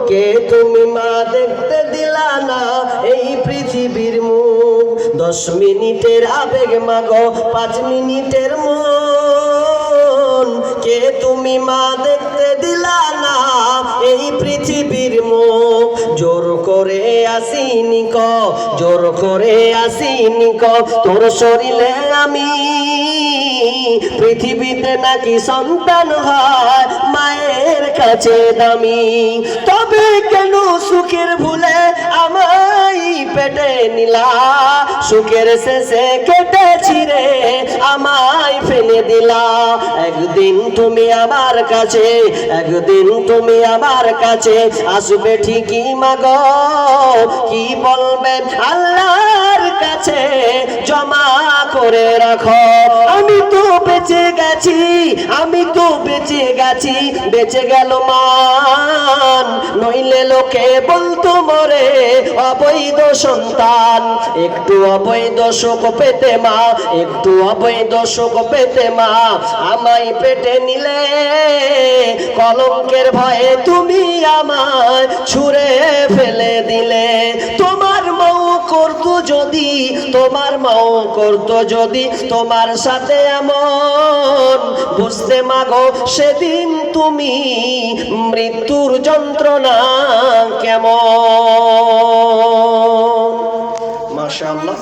কে তুমি মা দেখতে দিলা না এই পৃথিবীর মুখ। 10 মিনিটের আবেগ মাগো 5 মিনিটের মন। কে তুমি মা দেখতে দিলা না এই পৃথিবীর মুখ। জোর করে আসিনি ক, জোর করে আসিনি ক, তোর শরীরে আমি পৃথিবীতে নাকি সন্তান হয় মায়ের কাছে দামি। তবে কেন সুখের ভুলে আমায় পেটে নিলা, সুখের শেষে কেটে ছিঁড়ে আমায় ফেলে দিলা। একদিন তুমি আমার কাছে, একদিন তুমি আমার কাছে আসবে ঠিকই মাগো। কি বলবে আল্লাহর কাছে জমা করে রাখো। আমি তো বেঁচে গেছি, আমি তো বেঁচে গেছি, বেঁচে গেল মান। নইলে লোকে বলতো মরে অবৈধ সন্তান। একটু অবৈধ শোক পেতে মা, একটু অবৈধ শোক পেতে মা আমায় পেটে নিলে। কলঙ্কের ভয়ে তুমি আমায় ছুঁড়ে ফেলে দিলে। তোমার মাও করতো যদি, তোমার মাও করতো যদি তোমার সাথে এমন, বুঝতে মাগো সেদিন তুমি মৃত্যুর যন্ত্রণা কেমন। মাশাআল্লাহ।